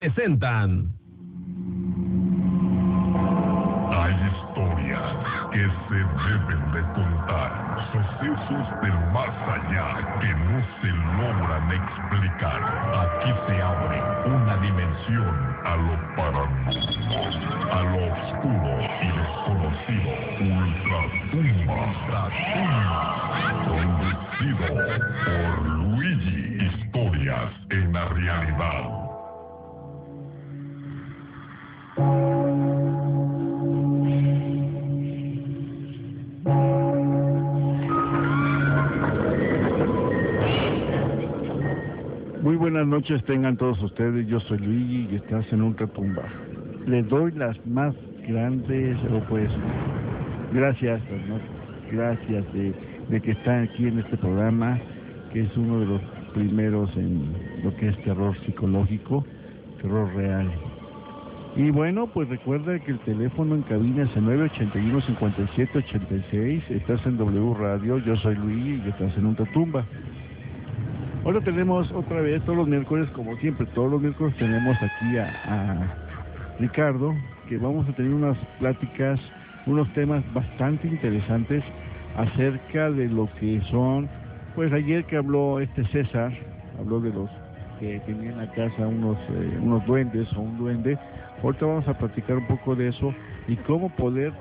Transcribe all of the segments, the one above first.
presentan. Hay historias que se deben de contar, sucesos del más allá que no se logran explicar. Aquí se abre una dimensión a lo paranormal, a lo oscuro y desconocido. Ultratumba, conducido por Luigi. Historias en la realidad. Muy buenas noches tengan todos ustedes, yo soy Luigi y estás en Ultratumba. Les doy las más grandes, gracias, ¿no? Gracias de que están aquí en este programa, que es uno de los primeros en lo que es terror psicológico, terror real. Y bueno, pues recuerda que el teléfono en cabina es el 981-5786, estás en W Radio, yo soy Luigi y estás en Ultratumba. Ahora tenemos otra vez, todos los miércoles, como siempre, todos los miércoles tenemos aquí a Ricardo, que vamos a tener unas pláticas, unos temas bastante interesantes acerca de lo que son, pues ayer que habló César, habló de los que tenían en la casa unos duendes o un duende. Ahorita vamos a platicar un poco de eso y cómo poder,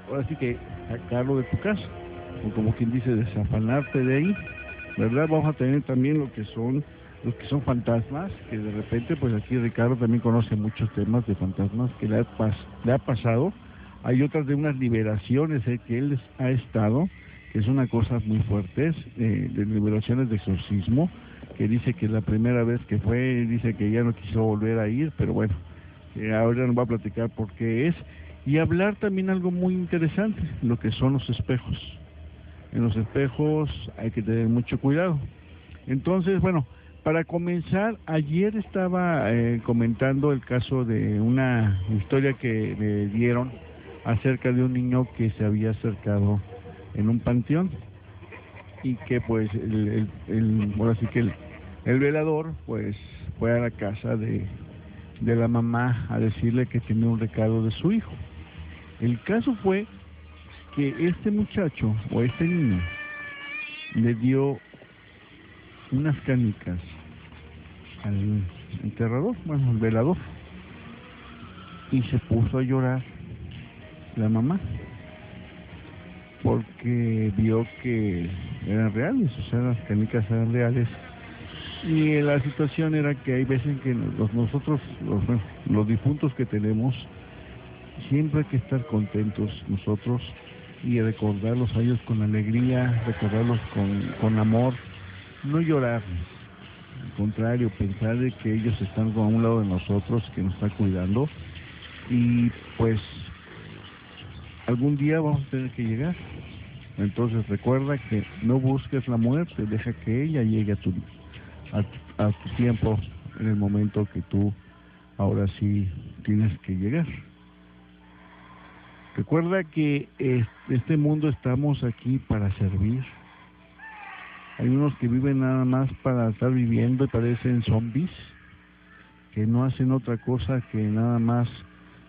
ahora sí que sacarlo de tu casa, o como quien dice, desafanarte de ahí. ¿Verdad? Vamos a tener también los que son fantasmas, que de repente, pues aquí Ricardo también conoce muchos temas de fantasmas que le ha pasado. Hay otras de unas liberaciones que él ha estado, que es una cosa muy fuertes, de liberaciones de exorcismo, que dice que la primera vez que fue, dice que ya no quiso volver a ir, pero bueno, ahora nos va a platicar por qué es, y hablar también algo muy interesante, lo que son los espejos. En los espejos hay que tener mucho cuidado. Entonces, bueno, para comenzar, ayer estaba comentando el caso de una historia que me dieron acerca de un niño que se había acercado en un panteón y que pues ahora sí que el velador pues fue a la casa de la mamá a decirle que tenía un recado de su hijo. El caso fue que este muchacho o este niño le dio unas canicas al enterrador, bueno, al velador, y se puso a llorar la mamá porque vio que eran reales, o sea, las canicas eran reales. Y la situación era que hay veces que los difuntos que tenemos, siempre hay que estar contentos nosotros y recordarlos a ellos con alegría, recordarlos con amor, no llorar, al contrario, pensar de que ellos están a un lado de nosotros, que nos está cuidando, y pues algún día vamos a tener que llegar. Entonces recuerda que no busques la muerte, deja que ella llegue a tu tiempo, en el momento que tú ahora sí tienes que llegar. Recuerda que este mundo estamos aquí para servir. Hay unos que viven nada más para estar viviendo y parecen zombies, que no hacen otra cosa que nada más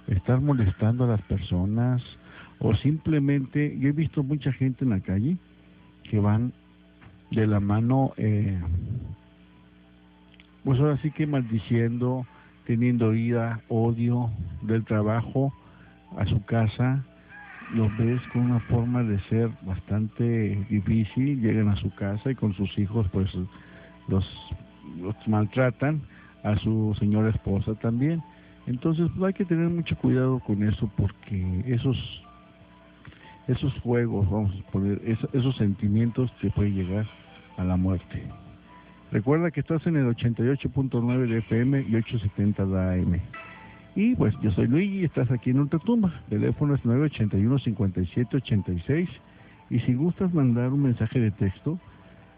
estar molestando a las personas, o simplemente, yo he visto mucha gente en la calle que van de la mano, pues ahora sí que maldiciendo, teniendo ira, odio del trabajo a su casa. Los ves con una forma de ser bastante difícil, llegan a su casa y con sus hijos pues los maltratan, a su señora esposa también. Entonces pues, hay que tener mucho cuidado con eso, porque esos juegos, vamos a poner, esos sentimientos te pueden llegar a la muerte. Recuerda que estás en el 88.9 de FM y 870 de AM. Y pues yo soy Luigi y estás aquí en Ultratumba. Teléfono es 981-5786. Y si gustas mandar un mensaje de texto,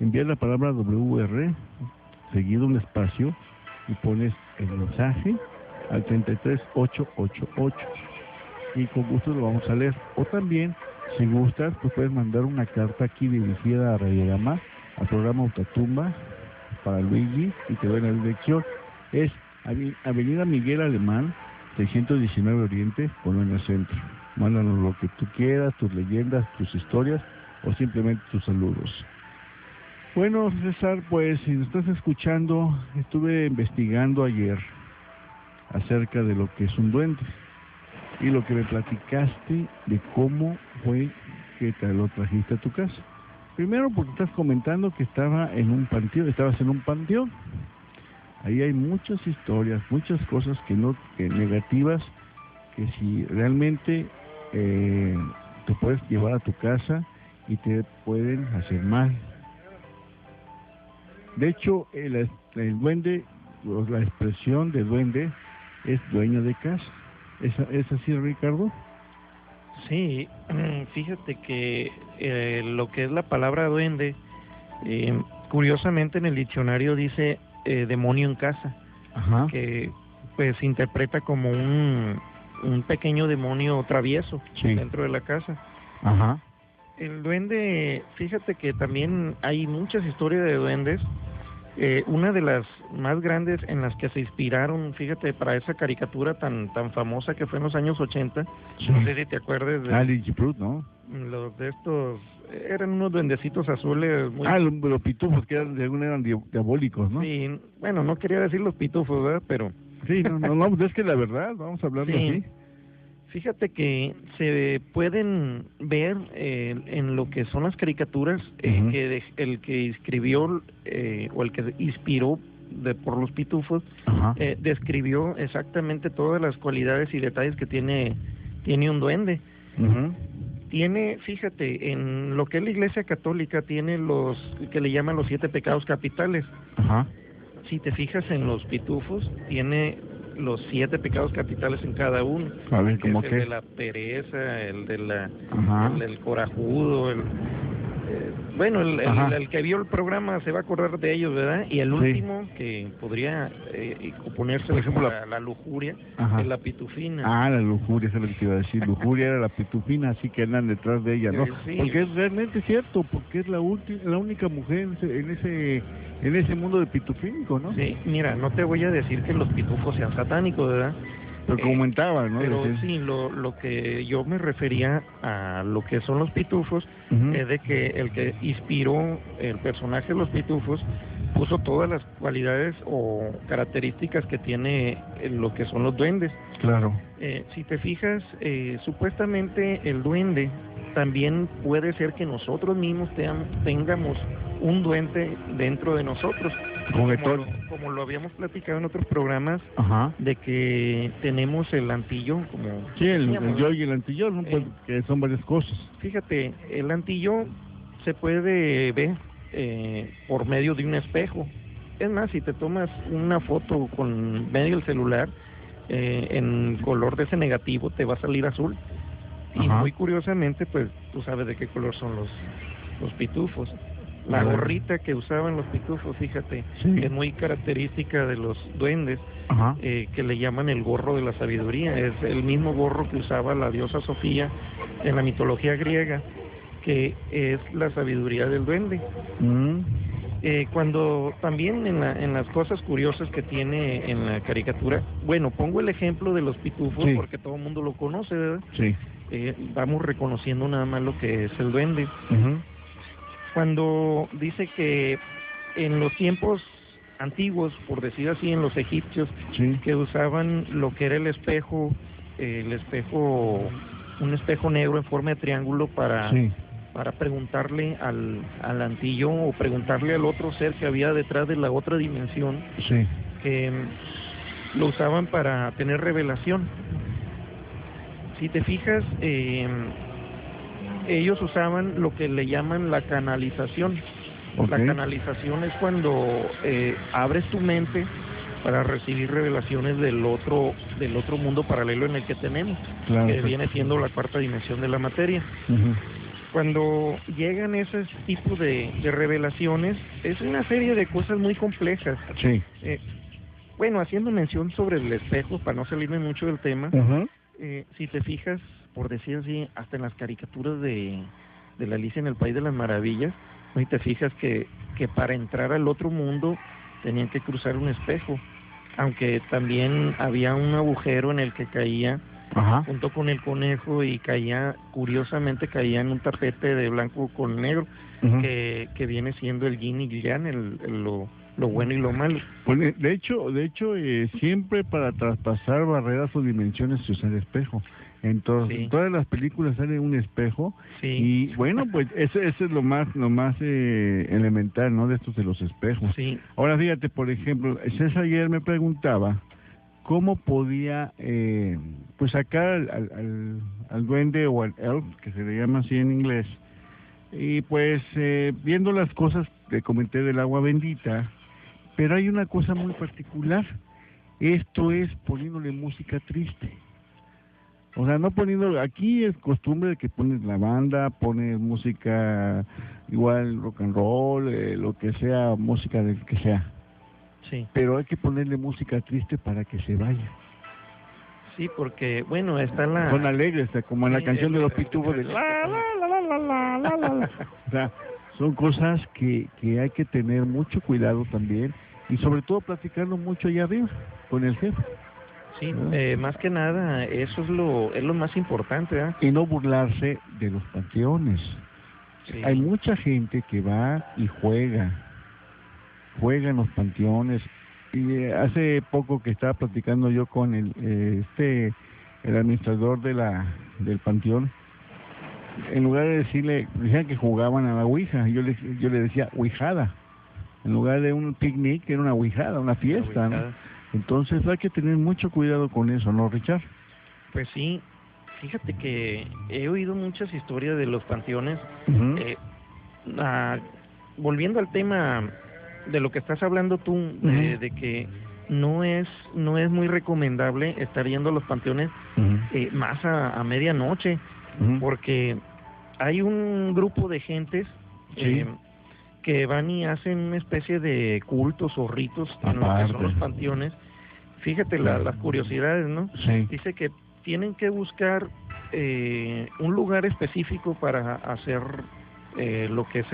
envía la palabra WR, seguido un espacio, y pones el mensaje al 33888. Y con gusto lo vamos a leer. O también, si gustas, pues puedes mandar una carta aquí dirigida a Radiograma, al programa Ultratumba, para Luigi, y te doy la dirección. Es Avenida Miguel Alemán, 619 Oriente, Colonia Centro. Mándanos lo que tú quieras, tus leyendas, tus historias o simplemente tus saludos. Bueno, César, pues si nos estás escuchando, estuve investigando ayer acerca de lo que es un duende y lo que me platicaste de cómo fue que te lo trajiste a tu casa. Primero porque estás comentando que estabas en un panteón. Ahí hay muchas historias, muchas cosas que negativas, que si realmente te puedes llevar a tu casa y te pueden hacer mal. De hecho, el duende, o la expresión de duende, es dueño de casa. ¿Es así, Ricardo? Sí, fíjate que lo que es la palabra duende, curiosamente en el diccionario dice demonio en casa. Ajá. Que pues se interpreta como un pequeño demonio travieso, sí, dentro de la casa. Ajá. El duende, fíjate que también hay muchas historias de duendes. Una de las más grandes en las que se inspiraron, fíjate, para esa caricatura tan famosa que fue en los años 80, sí, no sé si te acuerdas de... Lichiput, ¿no? Los de estos, eran unos duendecitos azules muy... los pitufos, que eran diabólicos, ¿no? Sí, bueno, no quería decir los pitufos, ¿verdad? Pero... Sí, no, es que la verdad, vamos hablando sí, así. Fíjate que se pueden ver en lo que son las caricaturas, que el que escribió o el que inspiró por los pitufos, describió exactamente todas las cualidades y detalles que tiene un duende. Tiene, fíjate, en lo que es la Iglesia Católica, tiene los que le llaman los 7 pecados capitales. Si te fijas en los pitufos, tiene los 7 pecados capitales en cada uno. A ver, ¿cómo qué? El de la pereza, el del corajudo, el que vio el programa se va a acordar de ellos, ¿verdad? Y el último, que podría oponerse, por ejemplo, la lujuria, es la pitufina. La lujuria, eso es lo que te iba a decir. Lujuria era la pitufina, así que andan detrás de ella, ¿no? Sí. Porque es realmente cierto, porque es la única mujer en ese mundo de pitufínico, ¿no? Sí, mira, no te voy a decir que los pitufos sean satánicos, ¿verdad? Pero comentaba, ¿no? Pero sí, lo que yo me refería a lo que son los pitufos, es de que el que inspiró el personaje de los pitufos puso todas las cualidades o características que tiene lo que son los duendes. Claro. Si te fijas, supuestamente el duende también puede ser que nosotros mismos tengamos un duende dentro de nosotros. Como lo habíamos platicado en otros programas, de que tenemos el antillón, como... Sí, el yo y el antillón, ¿no? Que son varias cosas. Fíjate, el antillón se puede ver por medio de un espejo. Es más, si te tomas una foto con medio del celular, en color de ese negativo, te va a salir azul. Y muy curiosamente, pues, tú sabes de qué color son los pitufos. La gorrita que usaban los pitufos, fíjate, es muy característica de los duendes, que le llaman el gorro de la sabiduría. Es el mismo gorro que usaba la diosa Sofía en la mitología griega, que es la sabiduría del duende. Cuando también en las cosas curiosas que tiene en la caricatura, bueno, pongo el ejemplo de los pitufos porque todo el mundo lo conoce, ¿verdad? Sí. Vamos reconociendo nada más lo que es el duende. Cuando dice que en los tiempos antiguos, por decir así, en los egipcios, que usaban lo que era el espejo, un espejo negro en forma de triángulo para preguntarle al antillón o preguntarle al otro ser que había detrás de la otra dimensión, que lo usaban para tener revelación. Si te fijas, ellos usaban lo que le llaman la canalización. La canalización es cuando abres tu mente para recibir revelaciones del otro mundo paralelo en el que tenemos, que viene siendo la 4ª dimensión de la materia. Cuando llegan esos tipos de revelaciones, es una serie de cosas muy complejas. Bueno, haciendo mención sobre el espejo, para no salirme mucho del tema, si te fijas, por decir así, hasta en las caricaturas de la Alicia en el País de las Maravillas, y te fijas que para entrar al otro mundo tenían que cruzar un espejo. aunque también había un agujero en el que caía Ajá. junto con el conejo y curiosamente caía en un tapete de blanco con negro, Ujú. que viene siendo el yin y yang, lo bueno y lo malo. Pues, de hecho, siempre para traspasar barreras o dimensiones se usa el espejo. Entonces, Sí. en todas las películas sale un espejo. Sí. Y bueno, pues eso es lo más elemental, ¿no? De estos de los espejos. Sí. Ahora fíjate, por ejemplo, César ayer me preguntaba cómo podía pues sacar al duende o al elf, que se le llama así en inglés. Y pues viendo las cosas que comenté del agua bendita, pero hay una cosa muy particular. Esto es poniéndole música triste. O sea, no poniendo, aquí es costumbre de que pones la banda, pones música igual rock and roll, lo que sea, música del que sea. Sí. Pero hay que ponerle música triste para que se vaya. Sí, porque, bueno, está la... Son alegres, como en la Sí, canción de los el- pitufos de el- la la la la la la la la. O sea, son cosas que hay que tener mucho cuidado también y sobre todo platicarlo mucho allá arriba con el jefe. Sí, más que nada, eso es lo más importante, ¿verdad? Y no burlarse de los panteones. Sí. Hay mucha gente que va y juega en los panteones. Y hace poco que estaba platicando yo con el administrador del panteón, en lugar de decían que jugaban a la ouija, yo le decía ouijada. En lugar de un picnic, era una ouijada, una fiesta, ¿no? Entonces hay que tener mucho cuidado con eso, ¿no, Richard? Pues sí, fíjate que he oído muchas historias de los panteones. Ujú. Volviendo al tema de lo que estás hablando tú, Ujú. de que no es muy recomendable estar yendo a los panteones Ujú. más a medianoche, Ujú. porque hay un grupo de gentes Sí. que van y hacen una especie de cultos o ritos en lo que Aparte. son los panteones. Fíjate las curiosidades, ¿no? Sí. Dice que tienen que buscar un lugar específico para hacer lo que es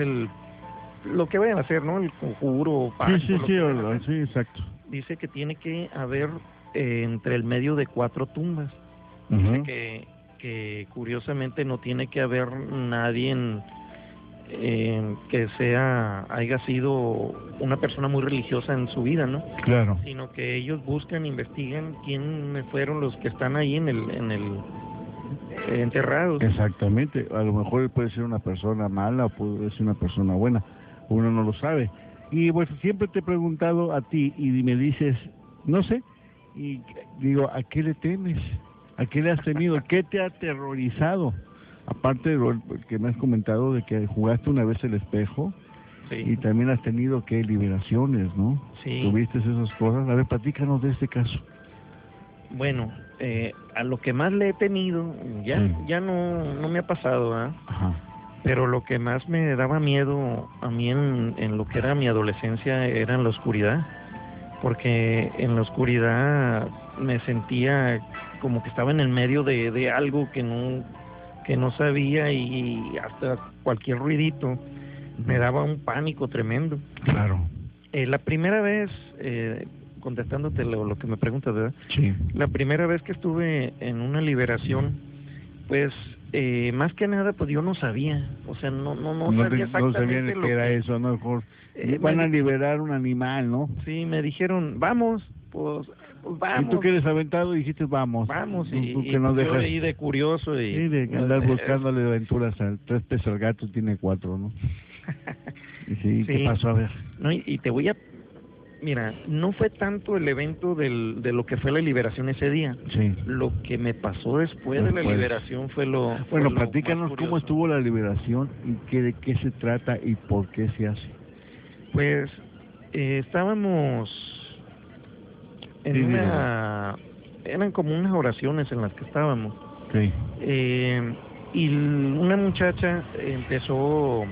lo que vayan a hacer, ¿no? El conjuro, pacto, Sí, lo que vayan a hacer. sí, exacto. Dice que tiene que haber entre el medio de 4 tumbas. Ujú. Dice que curiosamente no tiene que haber nadie que haya sido una persona muy religiosa en su vida, ¿no? Claro. Sino que ellos buscan, investigan quién fueron los que están ahí en el enterrados. Exactamente. A lo mejor puede ser una persona mala o puede ser una persona buena. Uno no lo sabe. Y pues siempre te he preguntado a ti y me dices, no sé, y digo, ¿a qué le temes? ¿A qué le has temido? ¿Qué te ha aterrorizado? Aparte de lo que me has comentado de que jugaste una vez el espejo y Sí, también has tenido que liberaciones, ¿no? Sí. ¿Tuviste esas cosas? A ver, platícanos de este caso. bueno, a lo que más le he tenido, ya no me ha pasado, ¿ah? Ajá. Pero lo que más me daba miedo a mí en lo que era mi adolescencia era en la oscuridad, porque en la oscuridad me sentía como que estaba en el medio de algo que no sabía, y hasta cualquier ruidito me daba un pánico tremendo. Claro. La primera vez, contestándote lo que me preguntas, ¿verdad? Sí. La primera vez que estuve en una liberación, pues más que nada, pues yo no sabía, o sea, no sabía exactamente sabían lo qué era que... eso, ¿no? Mejor Eh, van a me- liberar un animal, ¿no? Sí, me dijeron, vamos, pues vamos. Y tú que eres aventado dijiste, vamos. Vamos, Tú y que no pues yo dejas... ahí de curioso y... Sí, de andar buscándole aventuras al 3 pesos al gato, tiene 4, ¿no? Y sí, ¿qué Sí. pasó? A ver. No, y te voy a... Mira, no fue tanto el evento de lo que fue la liberación ese día. Sí. Lo que me pasó después de la Después. liberación fue lo... fue Bueno, lo platícanos más cómo curioso. estuvo la liberación y de qué se trata y por qué se hace. Pues estábamos en Sí, eran como unas oraciones en las que estábamos, Sí. y una muchacha empezó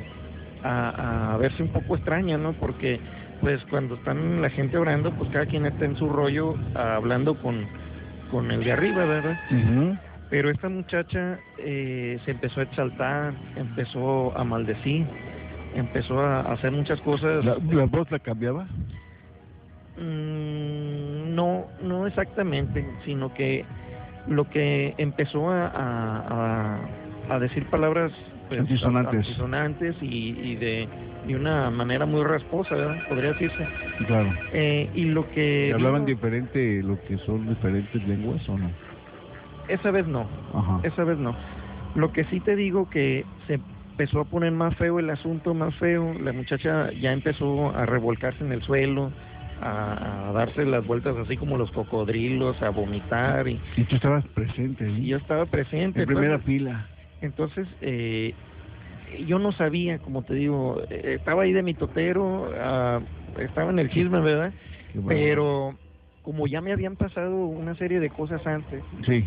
a verse un poco extraña, ¿no? Porque pues cuando están la gente orando, pues cada quien está en su rollo hablando con el de arriba, ¿verdad? Ujú. Pero esta muchacha se empezó a exaltar, empezó a maldecir, empezó a hacer muchas cosas. ¿La voz la cambiaba? no exactamente, sino que lo que empezó a decir palabras pues, antisonantes y de una manera muy rasposa, ¿verdad? Podría decirse. Claro. Y lo que... ¿Y hablaban diferente lo que son diferentes lenguas o no? Esa vez no. Ajá. Esa vez no. Lo que sí te digo que se empezó a poner más feo el asunto, más feo. La muchacha ya empezó a revolcarse en el suelo, a darse las vueltas así como los cocodrilos, a vomitar. Y tú estabas presente ahí. Y yo estaba presente. En primera fila. Entonces, yo no sabía, como te digo, estaba ahí de mitotero, estaba en el chisme, ¿verdad? Pero como ya me habían pasado una serie de cosas antes. Sí.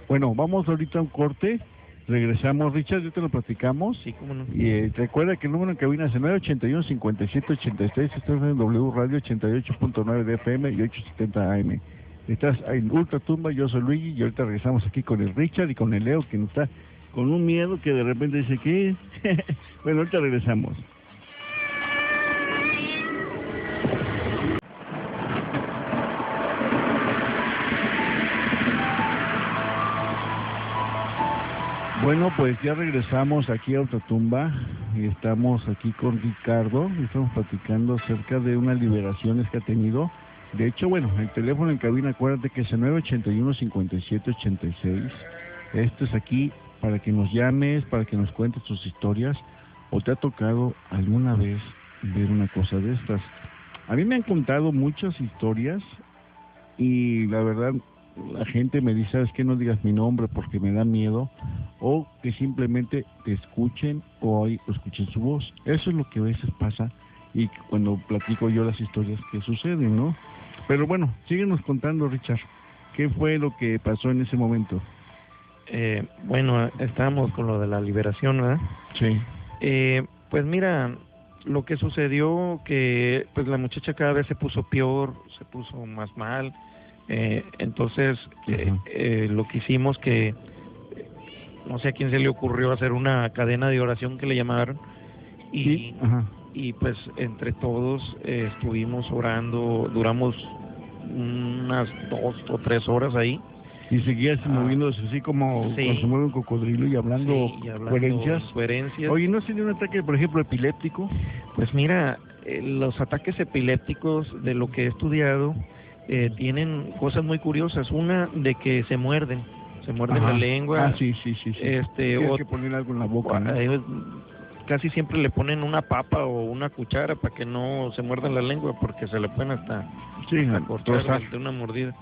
Bueno, vamos ahorita a un corte. Regresamos, Richard, ya te lo platicamos. Sí, cómo no. Y recuerda que el número en cabina es 981-5786. Estás en W Radio 88.9 de FM y 870 AM. Estás en Ultratumba, yo soy Luigi y ahorita regresamos aquí con el Richard y con el Leo, que nos está con un miedo que de repente dice que... Bueno, ahorita regresamos. Bueno, pues ya regresamos aquí a Ultratumba y estamos aquí con Ricardo y estamos platicando acerca de unas liberaciones que ha tenido. De hecho, bueno, el teléfono en cabina, acuérdate que es el 981-5786. Esto es aquí para que nos llames, para que nos cuentes tus historias, o te ha tocado alguna vez ver una cosa de estas. A mí me han contado muchas historias y la verdad la gente me dice, ¿sabes qué? No digas mi nombre porque me da miedo, o que simplemente te escuchen o escuchen su voz. Eso es lo que a veces pasa y cuando platico yo las historias que suceden, ¿no? Pero bueno, síguenos contando, Richard, ¿qué fue lo que pasó en ese momento? Bueno, estábamos con lo de la liberación, ¿verdad? Sí. Pues mira, lo que sucedió que pues la muchacha cada vez se puso peor, se puso más mal. Entonces lo que hicimos que no sé a quién se le ocurrió hacer una cadena de oración que le llamaron y pues entre todos estuvimos orando, duramos unas 2 o 3 horas ahí. Y seguías moviéndose así como cuando se mueve un cocodrilo y hablando coherencias. Oye, ¿no sería un ataque, por ejemplo, epiléptico? Pues mira, los ataques epilépticos, de lo que he estudiado, tienen cosas muy curiosas. Una, de que se muerden la lengua. Sí. Tienes que poner algo en la boca, ¿no? Casi siempre le ponen una papa o una cuchara para que no se muerdan la lengua, porque se le pueden hasta cortar de una mordida.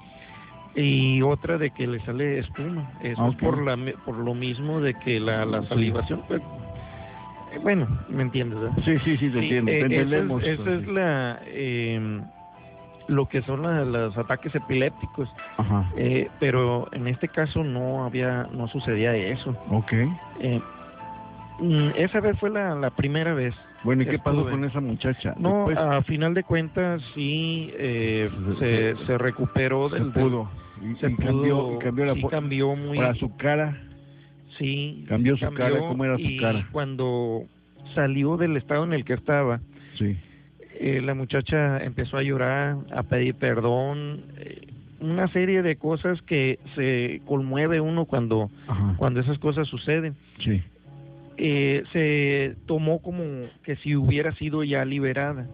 Y otra, de que le sale espuma. Eso es por lo mismo de que la salivación, pues, bueno, ¿me entiendes, verdad? Sí, te entiendo, te entendemos. Esa es lo que son los ataques epilépticos. Pero en este caso no sucedía eso. Esa vez fue la primera vez. Bueno, ¿y qué pasó con esa muchacha? No, a final de cuentas sí se recuperó cambió muy. Para su cara. Sí. Cambió su cara, ¿cómo era su cara? Cuando salió del estado en el que estaba, la muchacha empezó a llorar, a pedir perdón, una serie de cosas que se conmueve uno cuando esas cosas suceden. Se tomó como que si hubiera sido ya liberada,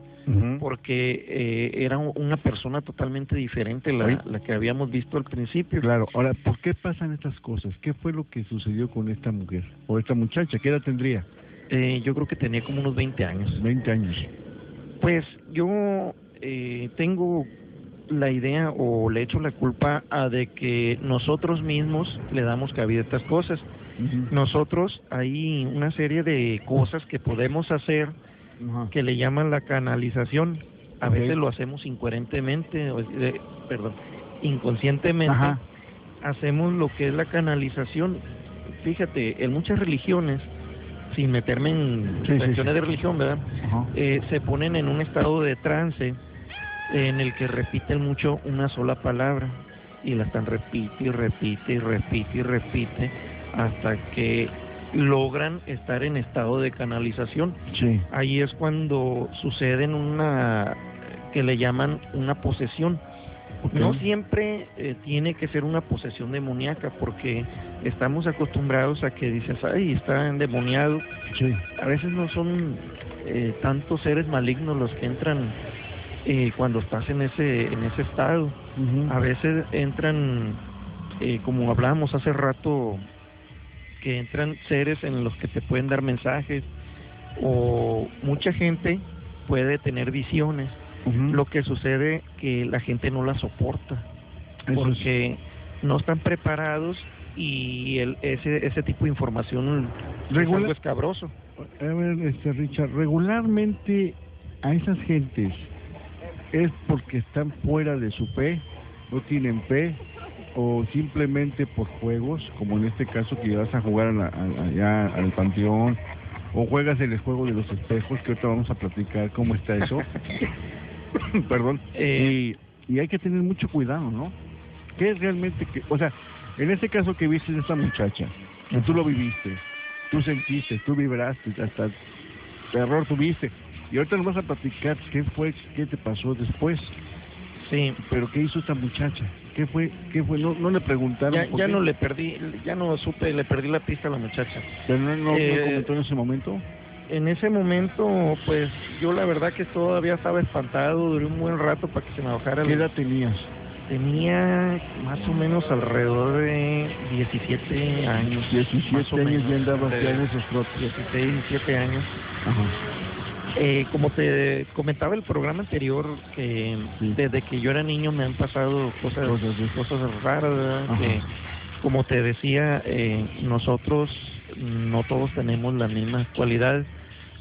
porque era una persona totalmente diferente la que habíamos visto al principio. Claro. Ahora, ¿por qué pasan estas cosas? ¿Qué fue lo que sucedió con esta mujer o esta muchacha? ¿Qué edad tendría? Yo creo que tenía como unos 20 años. 20 años. Pues yo tengo la idea, o le echo la culpa de que nosotros mismos le damos cabida a estas cosas. Nosotros, hay una serie de cosas que podemos hacer que le llaman la canalización. A veces lo hacemos incoherentemente, inconscientemente. Hacemos lo que es la canalización. Fíjate, en muchas religiones, sin meterme en cuestiones de religión, ¿verdad? Se ponen en un estado de trance en el que repiten mucho una sola palabra y la están repite hasta que logran estar en estado de canalización. Ahí es cuando suceden que le llaman una posesión. Okay. No siempre tiene que ser una posesión demoníaca, porque estamos acostumbrados a que dices, ay, está endemoniado. Sí. A veces no son tantos seres malignos los que entran cuando estás en ese estado. Uh-huh. A veces entran, como hablábamos hace rato, que entran seres en los que te pueden dar mensajes, o mucha gente puede tener visiones. Uh-huh. Lo que sucede que la gente no la soporta, Eso porque no están preparados, y ese tipo de información es algo escabroso. A ver, Richard, regularmente a esas gentes es porque están fuera de su fe, no tienen fe, o simplemente por juegos, como en este caso que vas a jugar allá al panteón, o juegas el juego de los espejos, que ahorita vamos a platicar cómo está eso. Perdón. Y hay que tener mucho cuidado, ¿no? ¿Qué es realmente que, o sea, en este caso que viste de esta muchacha, que tú lo viviste, tú sentiste, tú vibraste, hasta terror tuviste, y ahorita nos vas a platicar qué te pasó después? Sí. Pero ¿qué hizo esta muchacha? ¿Qué fue? No le preguntaron. Ya no supe, le perdí la pista a la muchacha. ¿Pero no comentó en ese momento? En ese momento, pues yo la verdad que todavía estaba espantado, duré un buen rato para que se me bajara. ¿Qué edad tenías? Tenía más o menos alrededor de 17 años. 17 años ya andabas ya en esos trotes. 16, 17 años. Ajá. Como te comentaba el programa anterior, que sí, desde que yo era niño me han pasado cosas raras, ¿verdad? Que, como te decía, nosotros no todos tenemos las mismas cualidades.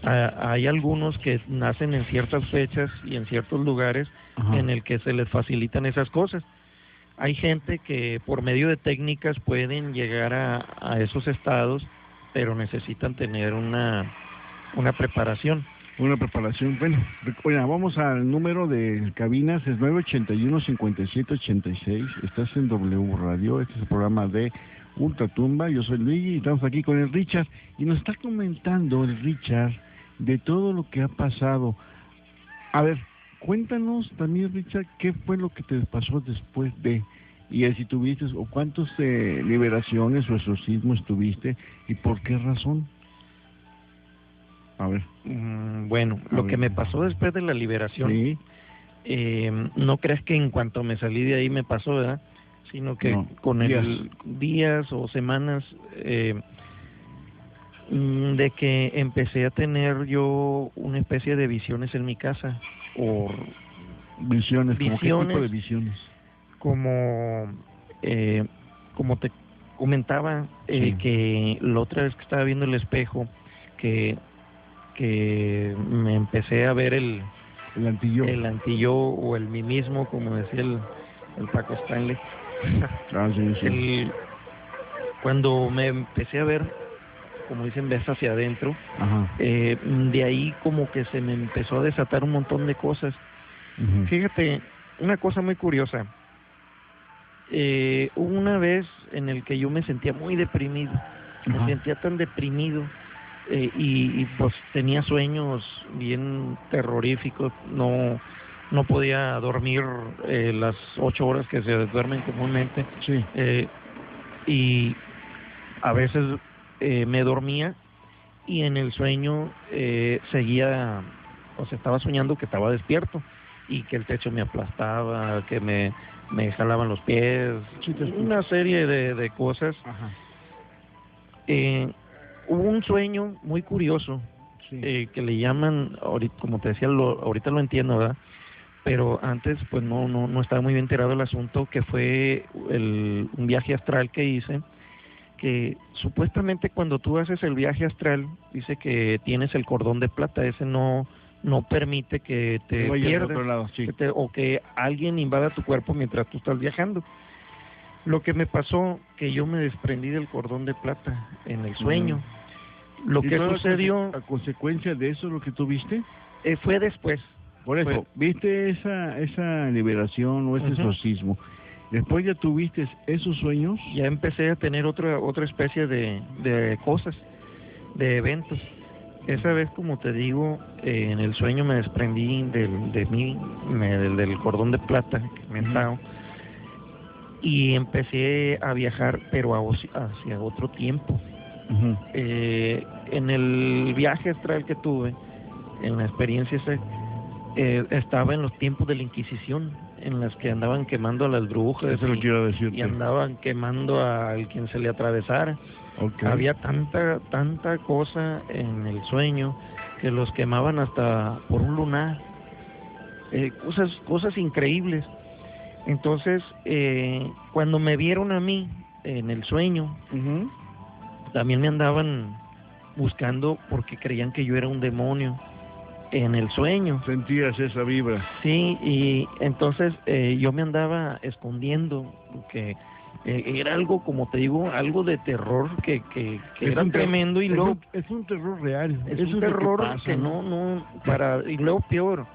Hay algunos que nacen en ciertas fechas y en ciertos lugares en el que se les facilitan esas cosas. Hay gente que por medio de técnicas pueden llegar a esos estados, pero necesitan tener una preparación. Una preparación. Bueno, vamos al número de cabinas, es 981-5786. Estás en W Radio, este es el programa de Ultratumba. Yo soy Luigi y estamos aquí con el Richard. Y nos está comentando el Richard de todo lo que ha pasado. A ver, cuéntanos también, Richard, qué fue lo que te pasó después de... Y si tuviste, o cuántas liberaciones o exorcismos tuviste, y por qué razón. A ver. Bueno, lo que me pasó después de la liberación, ¿sí? No creas que en cuanto me salí de ahí me pasó, ¿verdad? Sino que con días o semanas de que empecé a tener yo una especie de visiones en mi casa. O visiones, ¿cómo qué tipo de visiones? Como te comentaba, sí, que la otra vez que estaba viendo el espejo, que me empecé a ver el antillo o el mí mismo, como decía el Paco Stanley. Sí. Cuando me empecé a ver, como dicen, ves hacia adentro, de ahí como que se me empezó a desatar un montón de cosas. Fíjate, una cosa muy curiosa. Hubo una vez en el que yo me sentía muy deprimido, me sentía tan deprimido, y pues tenía sueños bien terroríficos, no podía dormir las 8 horas que se duermen comúnmente, sí. Y a veces me dormía y en el sueño seguía, o sea, estaba soñando que estaba despierto y que el techo me aplastaba, que me jalaban los pies, una serie de cosas. Hubo un sueño muy curioso, que le llaman, ahorita, como te decía, ahorita lo entiendo, ¿verdad? Pero antes pues no estaba muy bien enterado del asunto, que fue un viaje astral que hice, que supuestamente cuando tú haces el viaje astral, dice que tienes el cordón de plata, ese no permite que te pierdas, otro lado, sí, o que alguien invada tu cuerpo mientras tú estás viajando. Lo que me pasó, que yo me desprendí del cordón de plata en el sueño. Lo que sucedió... ¿A consecuencia de eso lo que tú viste? Fue después. Por eso, ¿viste esa liberación o ese exorcismo? Después ya tuviste esos sueños. Ya empecé a tener otra especie de cosas, de eventos. Esa vez, como te digo, en el sueño me desprendí del cordón de plata que me ataba, y empecé a viajar, pero hacia otro tiempo. En el viaje astral que tuve, en la experiencia esa, estaba en los tiempos de la Inquisición, en las que andaban quemando a las brujas. Eso lo quiero decirte. Y andaban quemando a quien se le atravesara. Okay. Había tanta cosa en el sueño que los quemaban hasta por un lunar. Cosas increíbles. Entonces, cuando me vieron a mí en el sueño, también me andaban buscando porque creían que yo era un demonio en el sueño. Sentías esa vibra. Sí, y entonces yo me andaba escondiendo porque era algo, como te digo, algo de terror que era tremendo. Y luego es un terror real. Es un terror que no y luego peor.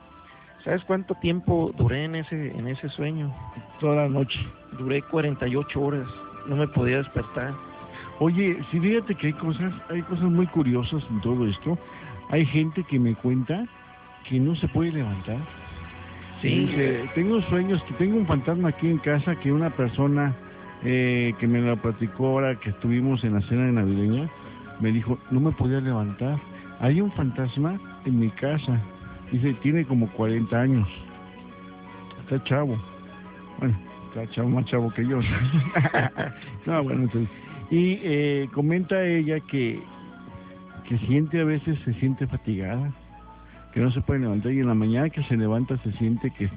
¿Sabes cuánto tiempo duré en ese sueño? Toda la noche. Duré 48 horas, no me podía despertar. Oye, sí, fíjate que hay cosas muy curiosas en todo esto. Hay gente que me cuenta que no se puede levantar. Sí. Dice, tengo sueños, que tengo un fantasma aquí en casa, que una persona que me lo platicó ahora que estuvimos en la cena de navideña, me dijo, no me podía levantar. Hay un fantasma en mi casa. Dice, tiene como 40 años. Está chavo. Bueno, está chavo, más chavo que yo. No, bueno, entonces. Y comenta ella que a veces se siente fatigada, que no se puede levantar, y en la mañana que se levanta se siente que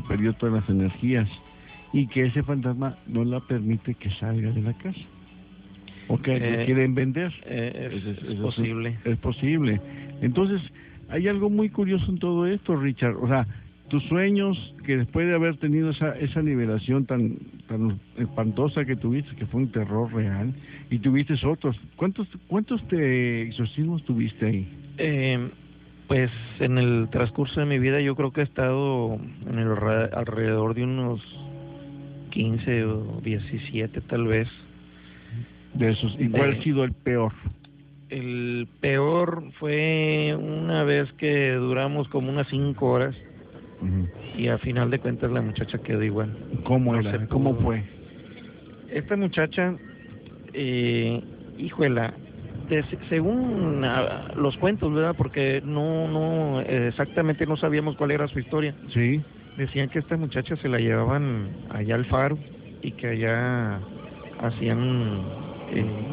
perdió todas las energías, y que ese fantasma no la permite que salga de la casa. O que le quieren vender. Es posible. Es posible. Entonces, hay algo muy curioso en todo esto, Richard. O sea, tus sueños, que después de haber tenido esa liberación tan espantosa que tuviste, que fue un terror real, y tuviste otros. ¿Cuántos exorcismos tuviste ahí? Pues en el transcurso de mi vida yo creo que he estado alrededor de unos 15 o 17 tal vez. De esos. ¿Y cuál ha sido el peor? El peor fue una vez que duramos como unas 5 horas. Y a final de cuentas la muchacha quedó igual. ¿Cómo era? ¿Cómo fue? Esta muchacha, híjola, según los cuentos, ¿verdad? Porque no exactamente no sabíamos cuál era su historia. Sí. Decían que esta muchacha se la llevaban allá al faro y que allá hacían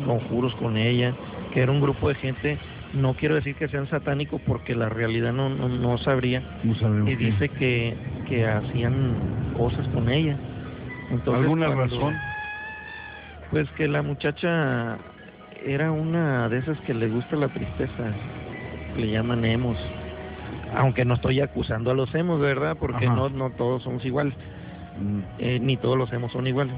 conjuros con ella, que era un grupo de gente. No quiero decir que sean satánicos porque la realidad no sabría. No sabemos. Y dice que hacían cosas con ella. Entonces, ¿alguna razón? Pues que la muchacha era una de esas que le gusta la tristeza, le llaman emos. Aunque no estoy acusando a los emos, ¿verdad? Porque no todos somos iguales. Ni todos los emos son iguales.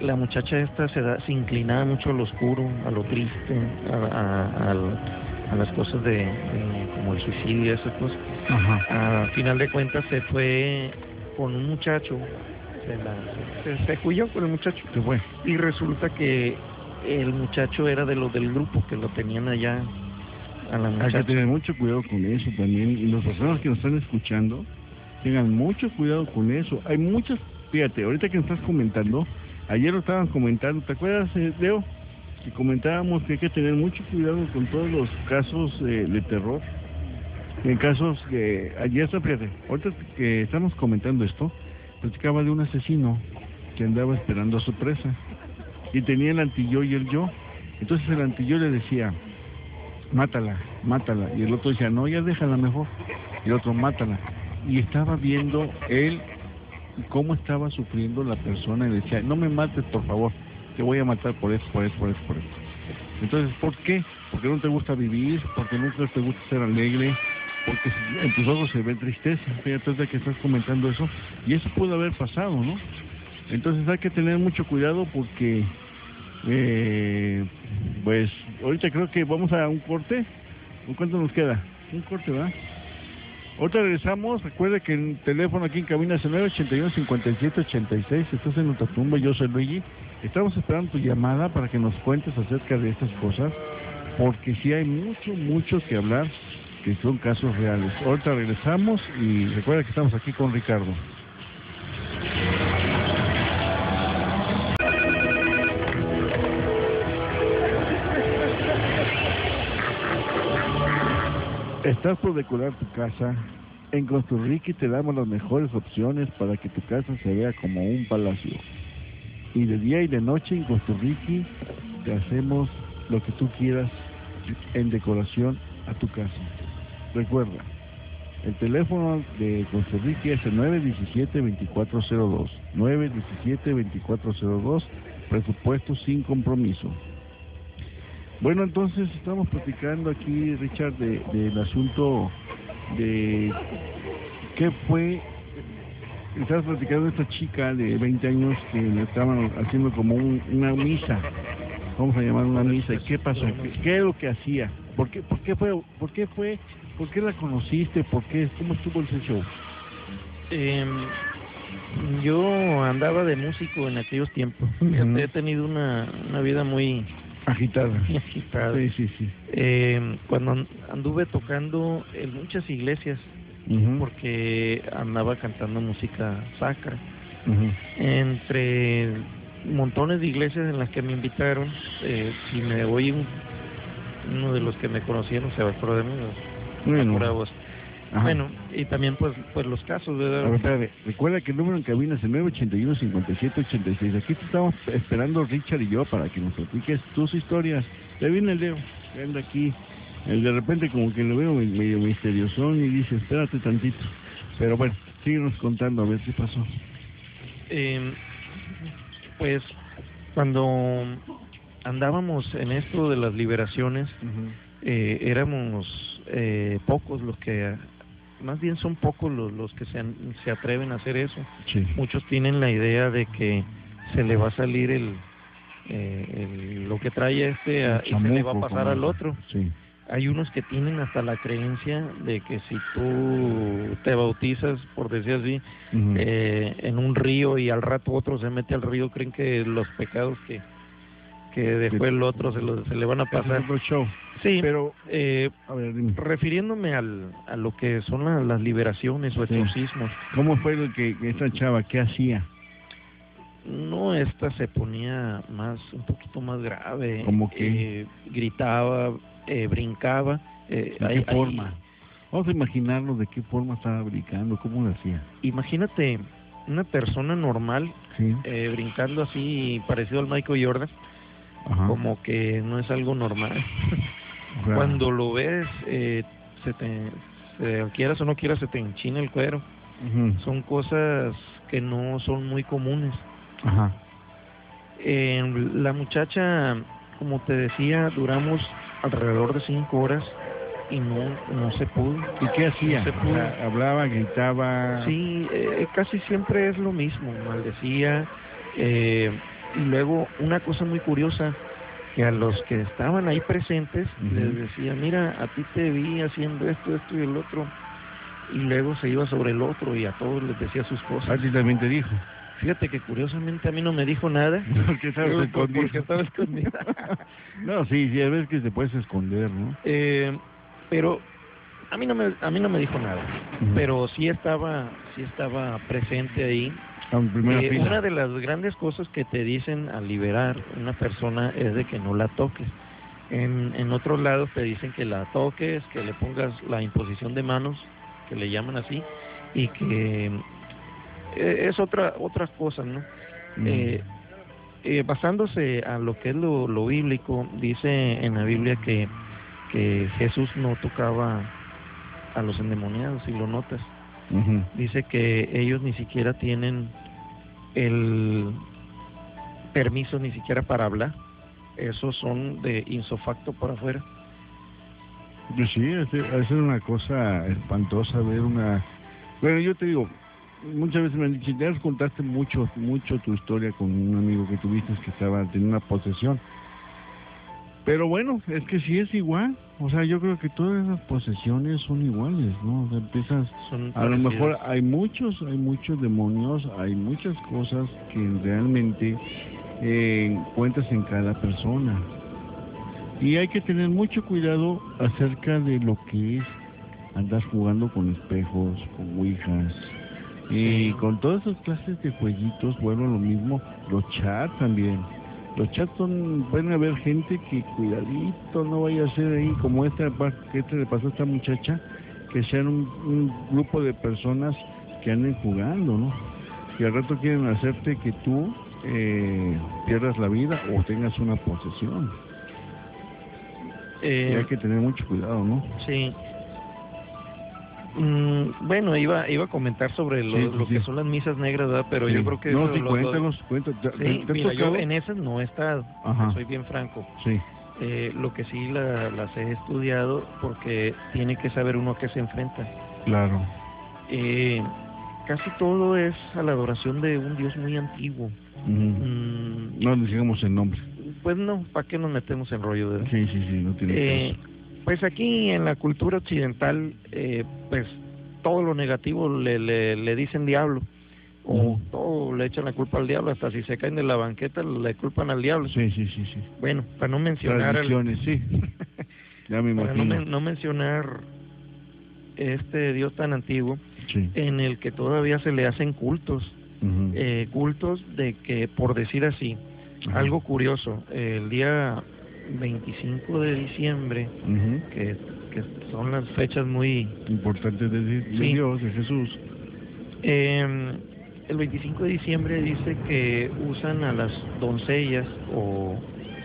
La muchacha esta se inclinaba mucho a lo oscuro, a lo triste, a las cosas como el suicidio y esas cosas. A final de cuentas se fue con un muchacho, se huyó con el muchacho. ¿Qué fue? Y resulta que el muchacho era de los del grupo que lo tenían allá a la muchacha. Hay que tener mucho cuidado con eso también, y las personas que nos están escuchando tengan mucho cuidado con eso. Hay muchas, fíjate, ahorita que nos estás comentando, ayer lo estaban comentando, ¿te acuerdas, Leo? Que comentábamos que hay que tener mucho cuidado con todos los casos de terror. En casos que, ayer, fíjate, ahorita que estamos comentando esto, platicaba de un asesino que andaba esperando a su presa, y tenía el anti-yo y el yo. Entonces el anti-yo le decía, mátala, y el otro decía, no, ya déjala mejor, y el otro, mátala. Y estaba viendo él cómo estaba sufriendo la persona, y le decía, no me mates, por favor, te voy a matar por esto. Entonces, ¿por qué? Porque no te gusta vivir, porque nunca te gusta ser alegre, porque en tus ojos se ve tristeza. Fíjate de que estás comentando eso, y eso pudo haber pasado, ¿no? Entonces hay que tener mucho cuidado porque pues ahorita creo que vamos a un corte. ¿Cuánto nos queda? Un corte, ¿verdad? Ahorita regresamos. Recuerde que el teléfono aquí en cabina es el 981-5786. Estás en Ultratumba, yo soy Luigi. Estamos esperando tu llamada para que nos cuentes acerca de estas cosas. porque sí hay mucho que hablar, que son casos reales. Ahorita regresamos y recuerda que estamos aquí con Ricardo. ¿Estás por decorar tu casa? En Construriqui te damos las mejores opciones para que tu casa se vea como un palacio. Y de día y de noche en Construriqui te hacemos lo que tú quieras en decoración a tu casa. Recuerda, el teléfono de Construriqui es el 917-2402. 917-2402, presupuesto sin compromiso. Bueno, entonces estamos platicando aquí, Richard, del asunto de qué fue. Estabas platicando de esta chica de 20 años que le estaban haciendo como una misa, vamos a llamar una misa. ¿Y qué pasó? ¿Qué es lo que hacía? ¿Por qué fue? ¿Por qué la conociste? ¿Cómo estuvo ese show? Yo andaba de músico en aquellos tiempos. He tenido una vida muy agitada. Sí. Cuando anduve tocando en muchas iglesias, porque andaba cantando música sacra. Entre montones de iglesias en las que me invitaron, si me oye uno de los que me conocieron se va a acordar de mí. Bueno, y también pues los casos, ¿verdad? A ver, espérame. Recuerda que el número en cabina es el 981-5786. Aquí te estamos esperando Richard y yo para que nos platiques tus historias. Te viene el Leo, que anda aquí. De repente como que lo veo medio misterioso y dice, espérate tantito. Pero bueno, síguenos contando a ver qué pasó. Pues cuando andábamos en esto de las liberaciones, éramos pocos los que, más bien son pocos los que se atreven a hacer eso. Sí. Muchos tienen la idea de que se le va a salir lo que trae y se le va a pasar al otro. Sí. Hay unos que tienen hasta la creencia de que si tú te bautizas, por decir así, en un río y al rato otro se mete al río, creen que los pecados que dejó el otro se le van a pasar. Es otro show. Sí, pero a ver, refiriéndome a lo que son las liberaciones o exorcismos. ¿Cómo fue lo que esta chava, qué hacía? No, esta se ponía un poquito más grave. ¿Cómo que? Gritaba, brincaba. ¿De qué forma? Vamos a imaginarnos de qué forma estaba brincando, cómo lo hacía. Imagínate una persona normal, sí, brincando así, parecido al Michael Jordan. Ajá. Como que no es algo normal. Claro. Cuando lo ves, quieras o no quieras, se te enchina el cuero. Son cosas que no son muy comunes. Ajá. La muchacha, como te decía, duramos alrededor de 5 horas y no se pudo. ¿Y qué hacía? No se pudo. O sea, hablaba, gritaba. Sí, casi siempre es lo mismo, maldecía. Y luego una cosa muy curiosa, que a los que estaban ahí presentes les decía, mira, a ti te vi haciendo esto y el otro, y luego se iba sobre el otro y a todos les decía sus cosas. ¿A ti también te dijo? Fíjate que curiosamente a mí no me dijo nada. Porque estaba escondido. Porque estaba escondida. No, sí, a veces que te puedes esconder, ¿no? Pero a mí no me dijo nada. Pero sí estaba presente ahí. En primera fila. Una de las grandes cosas que te dicen al liberar una persona es de que no la toques. En otros lados te dicen que la toques, que le pongas la imposición de manos, que le llaman así, y que es otra cosa, ¿no? Basándose a lo que es lo bíblico, dice en la Biblia que Jesús no tocaba a los endemoniados, si lo notas. Dice que ellos ni siquiera tienen el permiso ni siquiera para hablar. Esos son de insofacto por afuera. Pues sí, es una cosa espantosa ver una... Bueno, yo te digo, muchas veces me han dicho, ya nos contaste mucho tu historia con un amigo que tuviste que tenía una posesión. Pero bueno, es que sí es igual. O sea, yo creo que todas esas posesiones son iguales, ¿no? O sea, a lo mejor hay muchos demonios, hay muchas cosas que realmente encuentras en cada persona. Y hay que tener mucho cuidado acerca de lo que es andar jugando con espejos, con ouijas, y con todas esas clases de jueguitos. Bueno, lo mismo, los chats también. Los chats pueden haber gente que cuidadito no vaya a ser ahí, como que le pasó a esta muchacha, que sean un grupo de personas que anden jugando, ¿no? Que al rato quieren hacerte que tú pierdas la vida o tengas una posesión. Y hay que tener mucho cuidado, ¿no? Sí. Bueno, iba a comentar sobre lo que son las misas negras, ¿verdad? Pero yo creo que... No, sí, cuéntanos. Sí, mira, yo en esas no he estado, soy bien franco. Sí. Lo que sí las he estudiado, porque tiene que saber uno a qué se enfrenta. Claro. Casi todo es a la adoración de un Dios muy antiguo. No digamos el nombre. Pues no, ¿para qué nos metemos en rollo? ¿Verdad? Sí, no tiene caso. Pues aquí en la cultura occidental, pues todo lo negativo le dicen diablo, o todo le echan la culpa al diablo, hasta si se caen de la banqueta le culpan al diablo. Sí. Bueno, para no mencionar... sí. Ya me imagino. Para no mencionar este Dios tan antiguo, sí, en el que todavía se le hacen cultos, cultos de que, por decir así, algo curioso, el día 25 de diciembre, que son las fechas muy importantes de Dios, de Jesús. El 25 de diciembre dice que usan a las doncellas o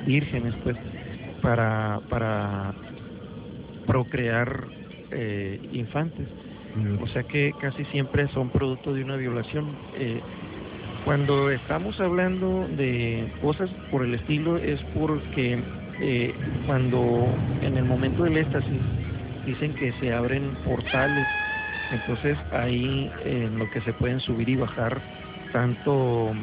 vírgenes, pues, para procrear infantes. O sea que casi siempre son producto de una violación. Cuando estamos hablando de cosas por el estilo es porque cuando en el momento del éxtasis dicen que se abren portales, entonces ahí en lo que se pueden subir y bajar tanto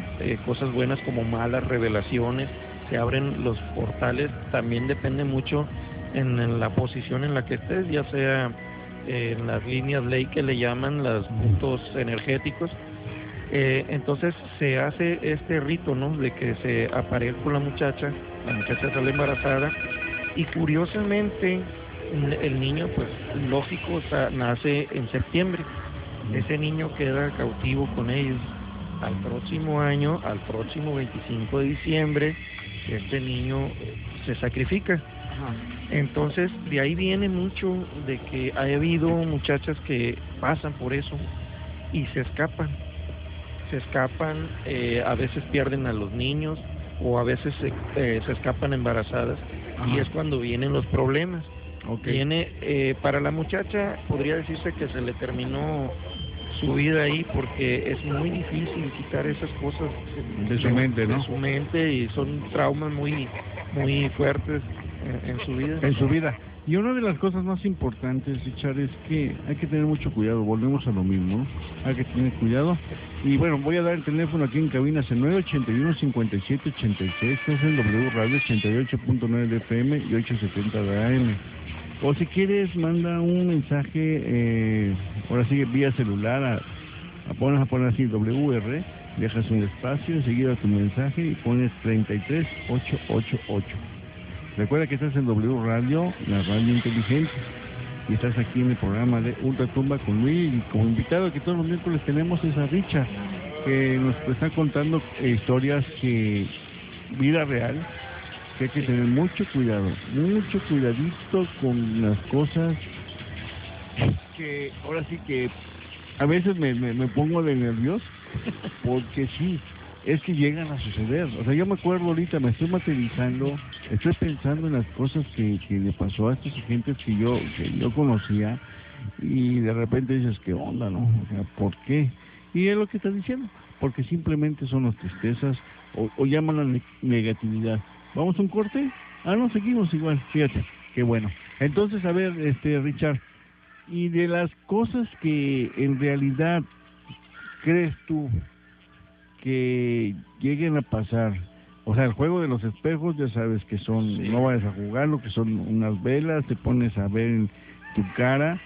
cosas buenas como malas, revelaciones, se abren los portales. También depende mucho en la posición en la que estés, ya sea en las líneas ley que le llaman, los puntos energéticos. Entonces se hace este rito, ¿no?, de que se aparea con la muchacha sale embarazada, y curiosamente el niño, pues lógico, nace en septiembre. Ese niño queda cautivo con ellos. Al próximo año, al próximo 25 de diciembre, este niño se sacrifica. Entonces, de ahí viene mucho de que ha habido muchachas que pasan por eso y se escapan, a veces pierden a los niños, o a veces se escapan embarazadas. Y es cuando vienen los problemas. Para la muchacha podría decirse que se le terminó su vida ahí, porque es muy difícil quitar esas cosas de su mente, ¿no? De su mente, y son traumas muy fuertes en su vida. Y una de las cosas más importantes, Richard, es que hay que tener mucho cuidado. Volvemos a lo mismo, ¿no? Hay que tener cuidado. Y bueno, voy a dar el teléfono aquí en cabina, es el 981-5786, es el W Radio 88.9 de FM y 870 de AM. O si quieres, manda un mensaje, ahora sigue vía celular, a poner así WR, dejas un espacio, enseguida tu mensaje y pones 33888. Recuerda que estás en W Radio, la radio inteligente, y estás aquí en el programa de Ultratumba con Luis, y como invitado que todos los miércoles tenemos es a Richard, que nos está contando historias vida real, que hay que tener mucho cuidadito con las cosas, que ahora sí que a veces me pongo de nervioso, porque sí, es que llegan a suceder. O sea, yo me acuerdo ahorita, me estoy materializando, estoy pensando en las cosas que le pasó a estas gentes que yo conocía, y de repente dices, ¿qué onda, no? O sea, ¿por qué? Y es lo que estás diciendo, porque simplemente son las tristezas, o llaman la negatividad. ¿Vamos a un corte? No, seguimos igual, fíjate, qué bueno. Entonces, a ver, Richard, y de las cosas que en realidad crees tú que lleguen a pasar, o sea, el juego de los espejos, ya sabes que son, no vayas a jugarlo, que son unas velas, te pones a ver en tu cara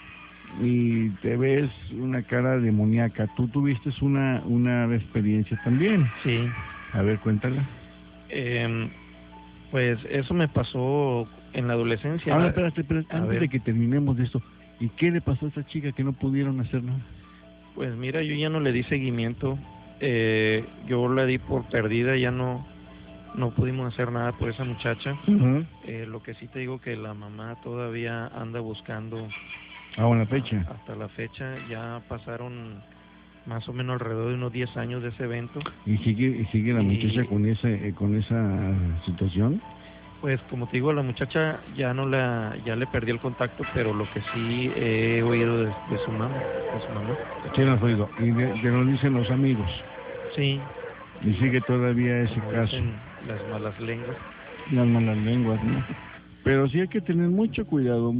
y te ves una cara demoníaca. Tú tuviste una experiencia también. Sí. A ver, cuéntala. Pues eso me pasó en la adolescencia. Ahora, espérate, antes ver. de que terminemos de esto, ¿y qué le pasó a esta chica que no pudieron hacer nada? Pues mira, yo ya no le di seguimiento, yo la di por perdida, ya no pudimos hacer nada por esa muchacha. Lo que sí te digo que la mamá todavía anda buscando. ¿En la fecha? Hasta la fecha ya pasaron más o menos alrededor de unos 10 años de ese evento. ¿Y sigue la muchacha con esa situación? Pues como te digo, la muchacha ya le perdí el contacto, pero lo que sí he oído de su mamá. Sí, lo has oído. Y de lo dicen los amigos. Sí. Y sigue todavía ese Como caso. Las malas lenguas. Las malas lenguas, ¿no? Pero sí hay que tener mucho cuidado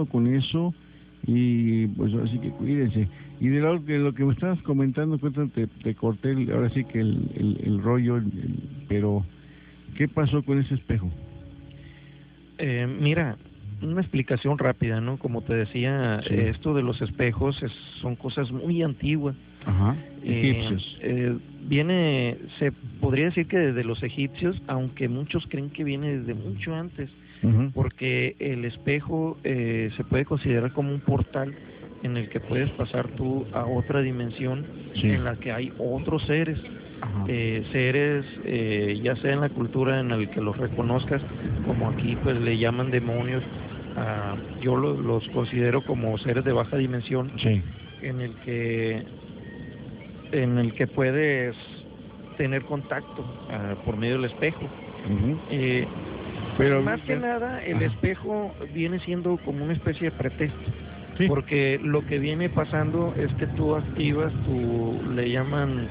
con eso, y pues así que cuídense. Y de lo que me estabas comentando, cuéntate, te corté ahora sí que el rollo, pero ¿qué pasó con ese espejo? Mira, una explicación rápida, ¿no? Como te decía, sí. Esto de los espejos son cosas muy antiguas. Ajá, egipcios. Se podría decir que desde los egipcios, aunque muchos creen que viene desde mucho antes, porque el espejo se puede considerar como un portal en el que puedes pasar tú a otra dimensión, sí, en la que hay otros seres. Seres, ya sea en la cultura en la que los reconozcas, como aquí pues le llaman demonios, yo los considero como seres de baja dimensión, sí, en el que puedes tener contacto por medio del espejo. Pero más que nada el espejo viene siendo como una especie de pretexto. Sí. Porque lo que viene pasando es que tú activas le llaman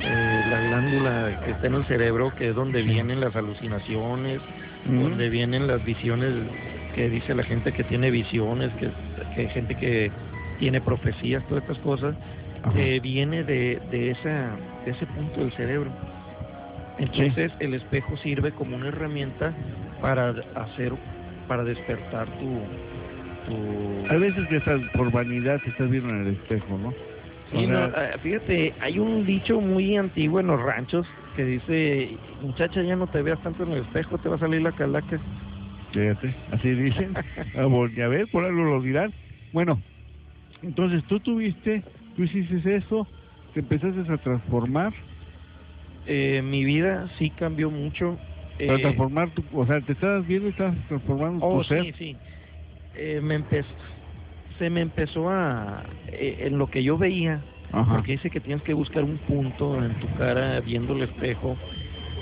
la glándula que está en el cerebro, que es donde vienen las alucinaciones, donde vienen las visiones, que dice la gente que tiene visiones, que hay gente que tiene profecías, todas estas cosas, viene de ese punto del cerebro. Entonces sí, el espejo sirve como una herramienta para despertar tu... A veces que por vanidad te estás viendo en el espejo, ¿no? Sí, fíjate, hay un dicho muy antiguo en los ranchos que dice: muchacha, ya no te veas tanto en el espejo, te va a salir la calaca. Fíjate, así dicen. Ya ves, por algo lo dirán. Bueno, entonces tú hiciste eso, te empezaste a transformar. Mi vida sí cambió mucho. Para transformar o sea, te estabas viendo y estabas transformando tu ser. Sí. Se me empezó en lo que yo veía, porque dice que tienes que buscar un punto en tu cara viendo el espejo,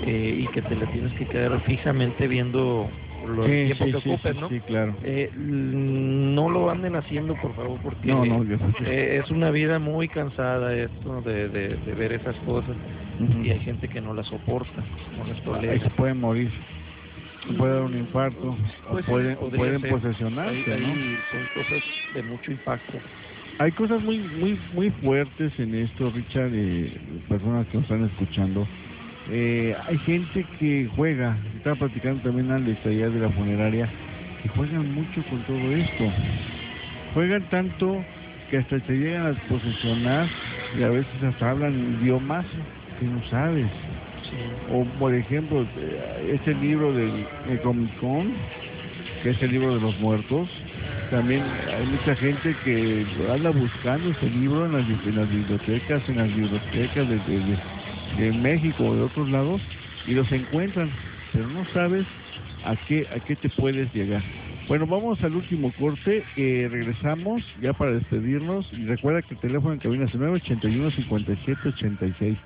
y que te le tienes que quedar fijamente viendo el tiempo que ocupes, ¿no? Sí, claro. No lo anden haciendo, por favor, porque es una vida muy cansada esto de ver esas cosas, y hay gente que no las soporta, no las tolera. Ahí se pueden morir. Puede dar un infarto, pues pueden posesionarse, ¿no? Son cosas de mucho impacto. Hay cosas muy fuertes en esto, Richard, personas que nos están escuchando. Hay gente que juega, estaba platicando también Alex allá de la funeraria, que juegan mucho con todo esto. Juegan tanto que hasta se llegan a posesionar, y a veces hasta hablan idiomas que no sabes. Sí. O por ejemplo, este libro del Comic Con, que es el libro de los muertos, también hay mucha gente que anda buscando ese libro en las bibliotecas, de México o de otros lados, y los encuentran, pero no sabes a qué te puedes llegar. Bueno, vamos al último corte, regresamos ya para despedirnos, y recuerda que el teléfono en cabina es 981-5786.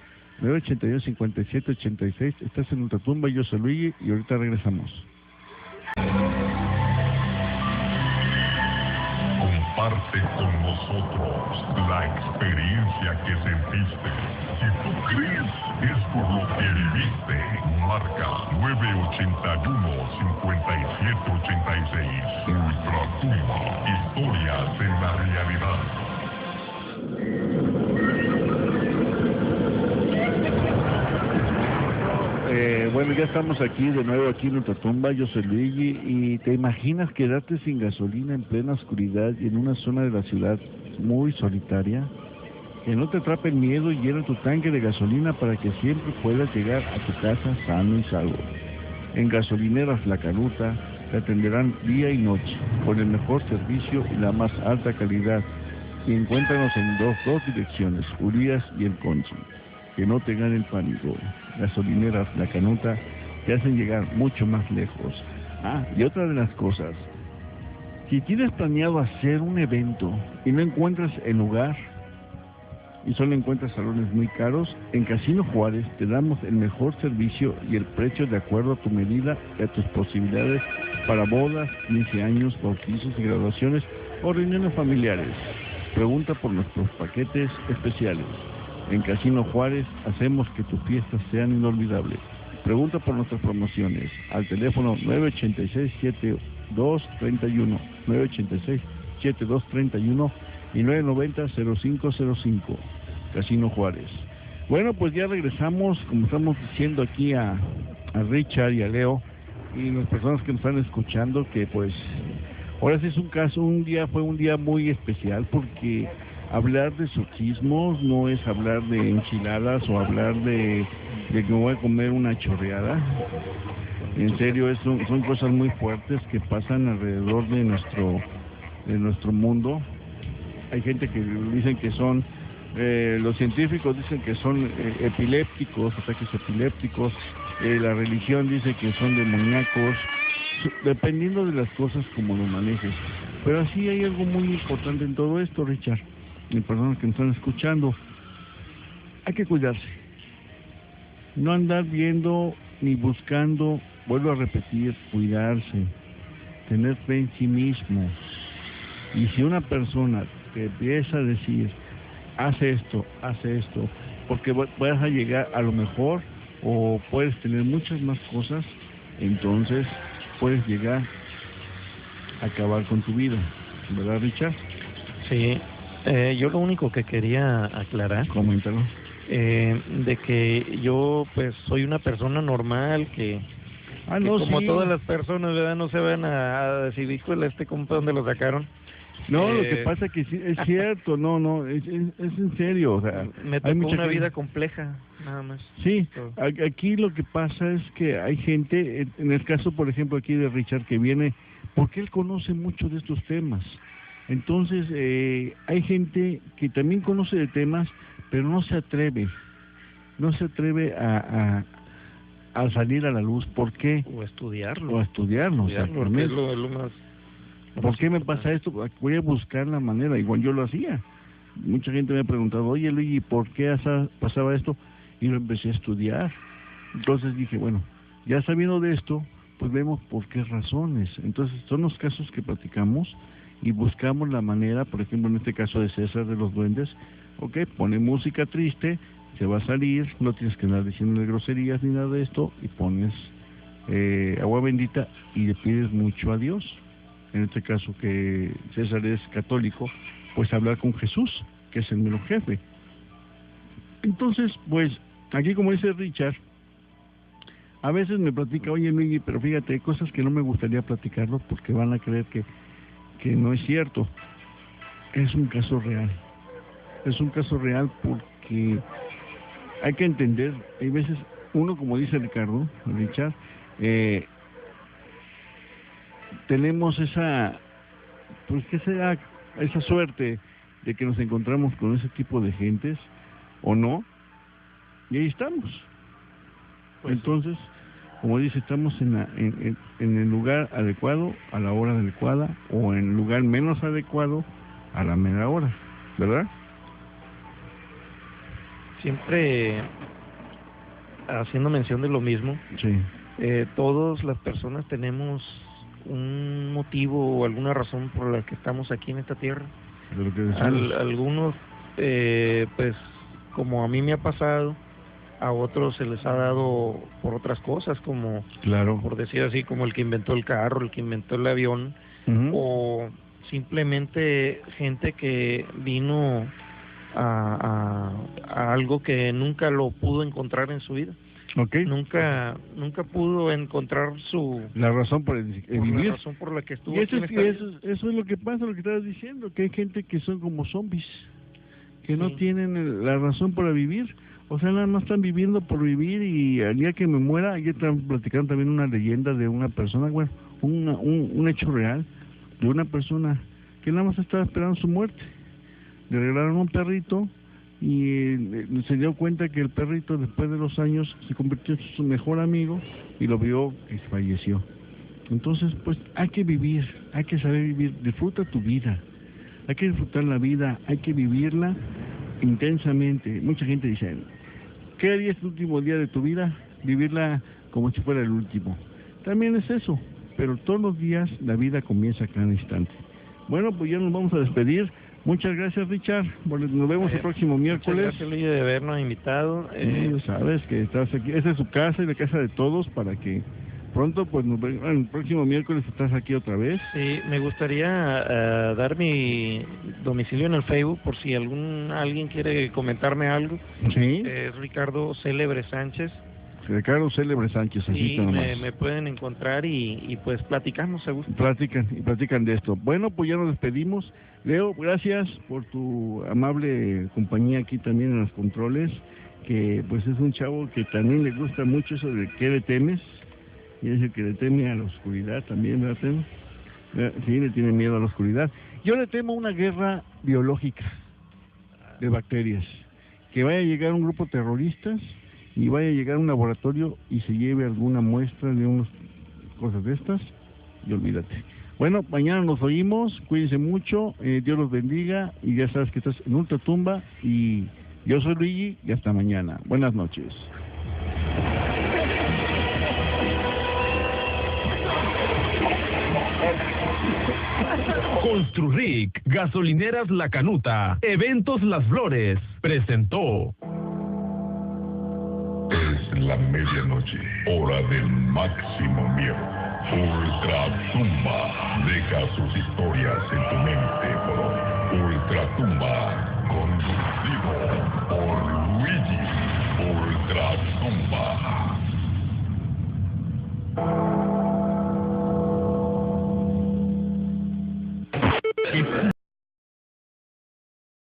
981-5786. Estás en Ultratumba, yo soy Luigi, y ahorita regresamos. Comparte con nosotros la experiencia que sentiste. Si tú crees es por lo que viviste, marca 981-5786. Ultratumba, historias en la realidad. Bueno, ya estamos aquí de nuevo aquí en Ultratumba, yo soy Luigi, y ¿te imaginas quedarte sin gasolina en plena oscuridad y en una zona de la ciudad muy solitaria? Que no te atrape el miedo y llena tu tanque de gasolina para que siempre puedas llegar a tu casa sano y salvo. En Gasolineras La Canuta Te atenderán día y noche, con el mejor servicio y la más alta calidad. Y encuéntranos en dos direcciones, Urias y El Conchi. Que no te gane el pánico. Gasolineras La Canuta te hacen llegar mucho más lejos. Y otra de las cosas, si tienes planeado hacer un evento y no encuentras el lugar y solo encuentras salones muy caros, en Casino Juárez te damos el mejor servicio y el precio de acuerdo a tu medida y a tus posibilidades para bodas, 15 años, bautizos y graduaciones o reuniones familiares. Pregunta por nuestros paquetes especiales. En Casino Juárez hacemos que tus fiestas sean inolvidables. Pregunta por nuestras promociones al teléfono 986-7231, 986-7231 y 990-0505. Casino Juárez. Bueno, pues ya regresamos, como estamos diciendo aquí a Richard y a Leo y las personas que nos están escuchando, que pues ahora sí es fue un día muy especial porque hablar de exorcismos no es hablar de enchiladas o hablar de que me voy a comer una chorreada. En serio, son cosas muy fuertes que pasan alrededor de nuestro mundo. Hay gente que dicen que son, los científicos dicen que son epilépticos, ataques epilépticos, la religión dice que son demoníacos, dependiendo de las cosas como lo manejes. Pero así hay algo muy importante en todo esto, Richard, y personas que nos están escuchando. Hay que cuidarse, no andar viendo ni buscando, vuelvo a repetir, cuidarse, tener fe en sí mismo. Y si una persona te empieza a decir, haz esto, porque vas a llegar a lo mejor, o puedes tener muchas más cosas, entonces puedes llegar a acabar con tu vida, ¿verdad, Richard? Sí, yo lo único que quería aclarar, coméntalo, de que yo pues soy una persona normal que como sí, todas las personas, ¿verdad? No se van a decir, híjole, compa, ¿dónde lo sacaron? No, lo que pasa que sí, es cierto, es en serio, o sea, me tocó una vida compleja, nada más. Sí, aquí lo que pasa es que hay gente, en el caso, por ejemplo, aquí de Richard, que viene, porque él conoce mucho de estos temas. Entonces, hay gente que también conoce de temas, pero no se atreve a salir a la luz. ¿Por qué? O estudiarlo. Que es lo más... ¿Por qué me pasa esto? Voy a buscar la manera, igual yo lo hacía. Mucha gente me ha preguntado, oye Luigi, ¿por qué pasaba esto? Y lo empecé a estudiar. Entonces dije, bueno, ya sabiendo de esto, pues vemos por qué razones. Entonces son los casos que platicamos y buscamos la manera, por ejemplo en este caso de César de los Duendes, ok, pone música triste, se va a salir, no tienes que andar diciéndole groserías ni nada de esto, y pones agua bendita y le pides mucho a Dios. En este caso que César es católico, pues hablar con Jesús, que es el mero jefe. Entonces, pues, aquí como dice Richard, a veces me platica, oye Luigi, pero fíjate, hay cosas que no me gustaría platicarlo porque van a creer que no es cierto. Es un caso real. Es un caso real porque hay que entender, hay veces, uno como dice Richard, tenemos esa suerte de que nos encontramos con ese tipo de gentes, o no, y ahí estamos. Pues entonces, como dice, estamos en el lugar adecuado, a la hora adecuada, o en el lugar menos adecuado, a la mera hora, ¿verdad? Siempre haciendo mención de lo mismo, sí. Todas las personas tenemos un motivo o alguna razón por la que estamos aquí en esta tierra. Algunos, pues, como a mí me ha pasado, a otros se les ha dado por otras cosas, como, claro, por decir así, como el que inventó el carro, el que inventó el avión, o simplemente gente que vino a algo que nunca lo pudo encontrar en su vida. Okay. Nunca pudo encontrar la razón por vivir. La razón por la que estuvo. Y eso es lo que pasa, lo que estabas diciendo, que hay gente que son como zombies, que no tienen la razón para vivir. O sea, nada más están viviendo por vivir, y al día que me muera, ya están platicando también una leyenda de una persona, bueno, un hecho real de una persona que nada más estaba esperando su muerte. Le regalaron un perrito y se dio cuenta que el perrito, después de los años, se convirtió en su mejor amigo y lo vio que falleció. Entonces, pues hay que vivir, hay que saber vivir. Disfruta tu vida, hay que disfrutar la vida, hay que vivirla intensamente. Mucha gente dice, ¿qué día es el último día de tu vida? Vivirla como si fuera el último. También es eso, pero todos los días la vida comienza a cada instante. Bueno, pues ya nos vamos a despedir. Muchas gracias, Richard. Nos vemos el próximo miércoles. Muchas gracias, Luis, de habernos invitado. Sabes que estás aquí. Esta es su casa y la casa de todos, para que pronto, pues el próximo miércoles estás aquí otra vez. Sí, me gustaría dar mi domicilio en el Facebook por si alguien quiere comentarme algo. Sí. Ricardo Célebre Sánchez. Ricardo Célebre Sánchez, así sí, me pueden encontrar y pues platicamos a gusto. Platican de esto. Bueno, pues ya nos despedimos. Leo, gracias por tu amable compañía aquí también en los controles, que pues es un chavo que también le gusta mucho eso de qué le temes, y es el que le teme a la oscuridad también, ¿verdad? Sí, le tiene miedo a la oscuridad. Yo le temo a una guerra biológica de bacterias, que vaya a llegar un grupo terroristas y vaya a llegar a un laboratorio y se lleve alguna muestra de unas cosas de estas, y olvídate. Bueno, mañana nos oímos, cuídense mucho, Dios los bendiga, y ya sabes que estás en Ultratumba, y yo soy Luigi, y hasta mañana. Buenas noches. Construric, Gasolineras La Canuta, Eventos Las Flores, presentó. Es la medianoche, hora del máximo miedo. Ultratumba, deja sus historias en tu mente por hoy. Ultratumba, conducido por Luigi. Ultratumba.